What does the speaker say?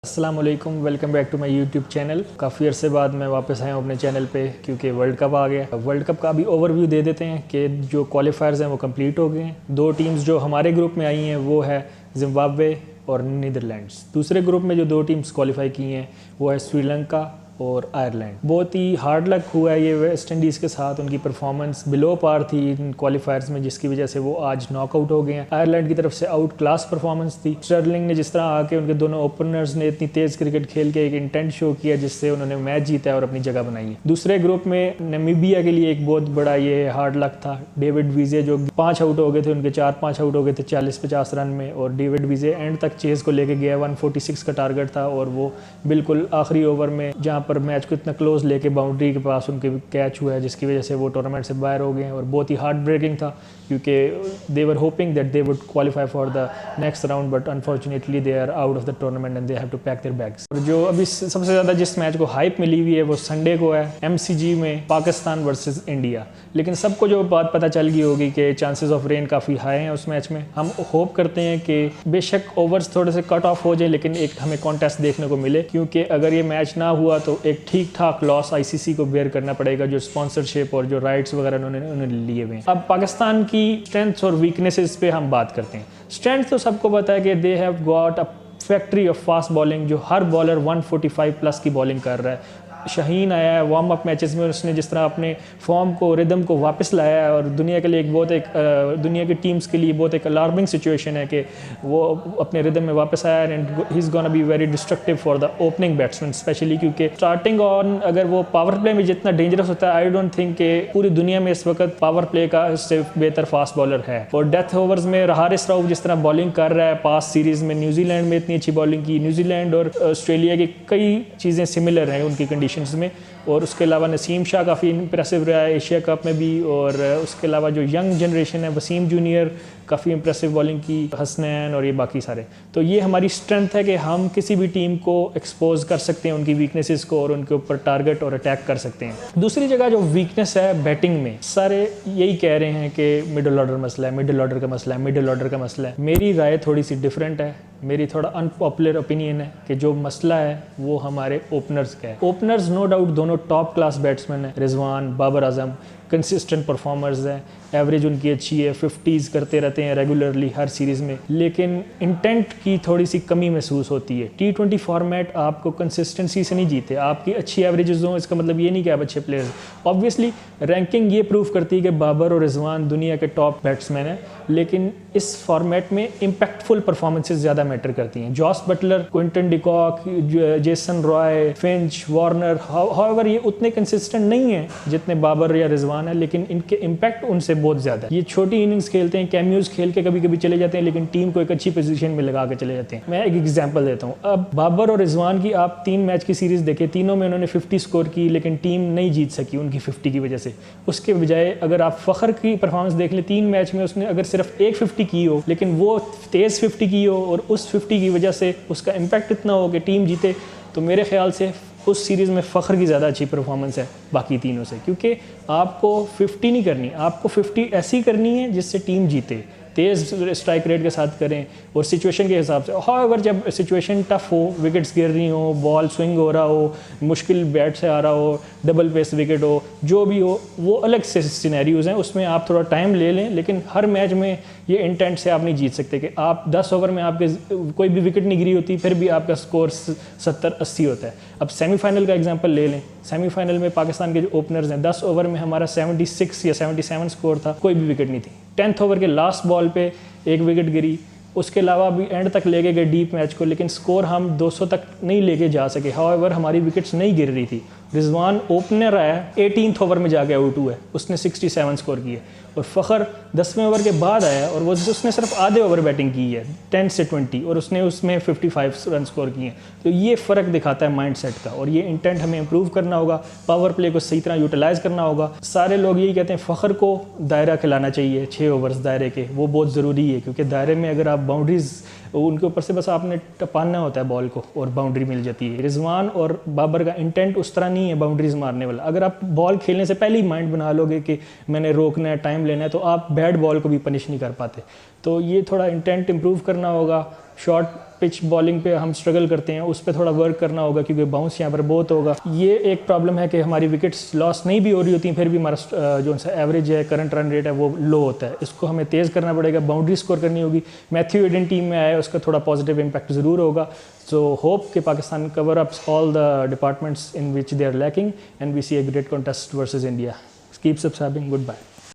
अस्सलाम वालेकुम, welcome back to my YouTube channel. काफ़ी अरसे बाद मैं वापस आया हूँ अपने चैनल पे क्योंकि वर्ल्ड कप आ गया। वर्ल्ड कप का भी ओवरव्यू दे देते हैं कि जो क्वालिफायर्स हैं वो कंप्लीट हो गए हैं। दो टीम्स जो हमारे ग्रुप में आई हैं वो है जिम्बाब्वे और नीदरलैंड्स। दूसरे ग्रुप में जो दो टीम्स क्वालिफाई की हैं वो है श्रीलंका और आयरलैंड। बहुत ही हार्ड लक हुआ है ये वेस्ट इंडीज़ के साथ। उनकी परफॉर्मेंस बिलो पार थी इन क्वालिफायर्स में, जिसकी वजह से वो आज नॉकआउट हो गए हैं। आयरलैंड की तरफ से आउट क्लास परफॉर्मेंस थी। स्टर्लिंग ने जिस तरह आके उनके दोनों ओपनर्स ने इतनी तेज़ क्रिकेट खेल के एक इंटेंट शो किया जिससे उन्होंने मैच जीता है और अपनी जगह बनाई है। दूसरे ग्रुप में नामीबिया के लिए एक बहुत बड़ा ये हार्ड लक था। डेविड विजे जो 5 आउट हो गए थे, उनके 4-5 आउट हो गए थे 40-50 रन में, और डेविड विजे एंड तक चेज़ को लेके गया। 146 का टारगेट था और वो बिल्कुल आखिरी ओवर में जहाँ पर मैच को इतना क्लोज लेके बाउंड्री के पास उनके कैच हुआ है, जिसकी वजह से वो टूर्नामेंट से बाहर हो गए हैं। और बहुत ही हार्ट ब्रेकिंग था क्योंकि they were hoping that they would qualify for the next round, but unfortunately they are out of the tournament and they have to pack their bags. और जो अभी सबसे ज़्यादा जिस मैच को हाइप मिली हुई है वो संडे को है, MCG में पाकिस्तान वर्सेस इंडिया। लेकिन सबको जो बात पता चल गई होगी कि चांसेस ऑफ रेन काफ़ी हाई हैं उस मैच में। हम होप करते हैं कि बेशक ओवर्स थोड़े से कट ऑफ हो जाए लेकिन एक हमें कॉन्टेस्ट देखने को मिले, क्योंकि अगर ये मैच ना हुआ तो एक ठीक ठाक लॉस ICC को बेयर करना पड़ेगा, जो स्पॉन्सरशिप और जो राइट्स वगैरह उन्होंने लिए हुए हैं। अब पाकिस्तान की स्ट्रेंथ्स और वीकनेसेस पे हम बात करते हैं। स्ट्रेंथ तो सबको पता है कि they have got a factory of fast bowling, जो हर बॉलर 145 प्लस की बॉलिंग कर रहा है। शाहीन आया है वार्म अप मैचेस में, उसने जिस तरह अपने फॉर्म को, रिदम को वापस लाया है, और दुनिया के लिए दुनिया की टीम्स के लिए बहुत एक अलार्मिंग सिचुएशन है कि वो अपने रिदम में वापस आया है। And he is gonna be very destructive for the opening batsman specially, क्योंकि स्टार्टिंग ऑन अगर वो पावर प्ले में जितना डेंजरस होता है, आई डोंट थिंक कि पूरी दुनिया में इस वक्त पावर प्ले का इससे बेहतर फास्ट बॉलर है। और डेथ ओवर्स में हारिस राउफ जिस तरह बॉलिंग कर रहा है, पास सीरीज़ में न्यूजीलैंड में इतनी अच्छी बॉलिंग की। न्यूजीलैंड और ऑस्ट्रेलिया की कई चीज़ें सिमिलर हैं उनकी कंडीशंस में। और उसके अलावा नसीम शाह काफ़ी इंप्रेसिव रहा है एशिया कप में भी। और उसके अलावा जो यंग जनरेशन है, वसीम जूनियर काफ़ी इंप्रेसिव बॉलिंग की, हसनैन और ये बाकी सारे। तो ये हमारी स्ट्रेंथ है कि हम किसी भी टीम को एक्सपोज कर सकते हैं उनकी वीकनेसेस को, और उनके ऊपर टारगेट और अटैक कर सकते हैं। दूसरी जगह जो वीकनेस है बैटिंग में, सारे यही कह रहे हैं कि मिडिल ऑर्डर मसला है, मिडिल ऑर्डर का मसला है, मिडिल ऑर्डर का मसला है। मेरी राय थोड़ी सी डिफरेंट है। मेरी थोड़ा अनपॉपुलर ओपिनियन है कि जो मसला है वो हमारे ओपनर्स का है। ओपनर्स नो डाउट दोनों टॉप क्लास बैट्समैन हैं। रिजवान, बाबर आजम कंसिस्टेंट परफॉर्मर्स हैं, एवरेज उनकी अच्छी है, 50s करते रहते हैं रेगुलरली हर सीरीज़ में, लेकिन इंटेंट की थोड़ी सी कमी महसूस होती है। T20 फॉर्मेट आपको कंसिस्टेंसी से नहीं जीते। आपकी अच्छी एवरेजेस हों इसका मतलब ये नहीं कि आप अच्छे प्लेयर्स। ऑब्वियसली रैंकिंग ये प्रूव करती है कि बाबर और रिजवान दुनिया के टॉप बैट्समैन हैं, लेकिन इस फॉर्मेट में इम्पैक्टफुल परफॉर्मेंसेज ज़्यादा मैटर करती हैं। Jos Buttler, Quinton de Kock, Jason Roy, Finch, Warner, however ये उतने कंसिस्टेंट नहीं हैं जितने बाबर या रिजवान है, लेकिन इनके इम्पैक्ट उनसे बहुत ज़्यादा है। ये छोटी इनिंग्स खेलते हैं, कैमियोज खेल के कभी कभी चले जाते हैं, लेकिन टीम को एक अच्छी पोजीशन में लगा के चले जाते हैं। मैं एक एग्जांपल देता हूँ। अब बाबर और रिजवान की आप 3 मैच की सीरीज़ देखें, तीनों में उन्होंने 50 स्कोर की, लेकिन टीम नहीं जीत सकी उनकी 50 की वजह से। उसके बजाय अगर आप फ़खर की परफॉर्मेंस देख लें, 3 मैच में उसने अगर सिर्फ एक 50 की हो, लेकिन वो तेज़ 50 की हो और उस 50 की वजह से उसका इम्पैक्ट इतना हो कि टीम जीते, तो मेरे ख्याल से उस सीरीज़ में फ़खर की ज़्यादा अच्छी परफॉर्मेंस है बाकी तीनों से। क्योंकि आपको 50 नहीं करनी, आपको 50 ऐसी करनी है जिससे टीम जीते, तेज़ स्ट्राइक रेट के साथ करें और सिचुएशन के हिसाब से। हाउएवर जब सिचुएशन टफ हो, विकेट्स गिर रही हो, बॉल स्विंग हो रहा हो, मुश्किल बैट से आ रहा हो, डबल पेस विकेट हो, जो भी हो, वो अलग से सिनेरियोज हैं, उसमें आप थोड़ा टाइम ले लें। लेकिन हर मैच में ये इंटेंट से आप नहीं जीत सकते कि आप 10 ओवर में आपके कोई भी विकेट नहीं गिरी होती, फिर भी आपका स्कोर 70-80 होता है। अब सेमीफाइनल का एग्जांपल ले लें। सेमीफाइनल में पाकिस्तान के जो ओपनर्स हैं, 10 ओवर में हमारा 76 या 77 स्कोर था, कोई भी विकेट नहीं थी। 10th ओवर के लास्ट बॉल पे एक विकेट गिरी, उसके अलावा भी एंड तक लेके गए डीप मैच को, लेकिन स्कोर हम 200 तक नहीं लेके जा सके। हाउएवर हमारी विकेट्स नहीं गिर रही थी। रिजवान ओपनर आया, 18th ओवर में जाके आउट हुआ है, उसने 67 स्कोर किए। और फ़खर 10वें ओवर के बाद आया और उसने सिर्फ आधे ओवर बैटिंग की है, 10 से 20, और उसने उसमें 55 रन स्कोर किए। तो ये फ़र्क दिखाता है माइंडसेट का, और ये इंटेंट हमें इंप्रूव करना होगा, पावर प्ले को सही तरह यूटिलाइज़ करना होगा। सारे लोग यही कहते हैं फ़खर को दायरा खिलाना चाहिए, 6 ओवर्स दायरे के, वो बहुत ज़रूरी है, क्योंकि दायरे में अगर आप बाउंड्रीज़ उनके ऊपर से बस आपने टपाना होता है बॉल को और बाउंड्री मिल जाती है। रिजवान और बाबर का इंटेंट उस तरह नहीं है बाउंड्रीज मारने वाला। अगर आप बॉल खेलने से पहले ही माइंड बना लोगे कि मैंने रोकना है, टाइम लेना है, तो आप बैड बॉल को भी पनिश नहीं कर पाते। तो ये थोड़ा इंटेंट इंप्रूव करना होगा, शॉर्ट पिच बॉलिंग पे हम स्ट्रगल करते हैं, उस पर थोड़ा वर्क करना होगा क्योंकि बाउंस यहाँ पर बहुत होगा। ये एक प्रॉब्लम है कि हमारी विकेट्स लॉस नहीं भी हो रही होती फिर भी हमारा जो सा एवरेज है, करंट रन रेट है वो लो होता है। इसको हमें तेज़ करना पड़ेगा, बाउंड्री स्कोर करनी होगी। मैथ्यू एडन टीम में आया, उसका थोड़ा पॉजिटिव इम्पैक्ट ज़रूर होगा। सो होप कि Pakistan cover up all the departments in which they are lacking and we see a great contest versus India. Keep subscribing, good bye.